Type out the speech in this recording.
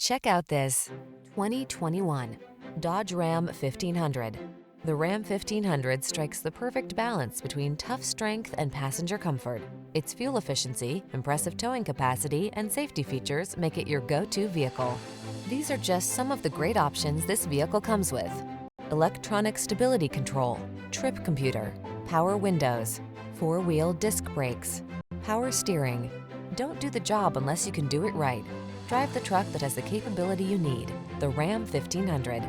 Check out this 2021 Dodge Ram 1500. The Ram 1500 strikes the perfect balance between tough strength and passenger comfort. Its fuel efficiency, impressive towing capacity, and safety features make it your go-to vehicle. These are just some of the great options this vehicle comes with: electronic stability control, trip computer, power windows, four-wheel disc brakes, power steering. Don't do the job unless you can do it right. Drive the truck that has the capability you need. The Ram 1500.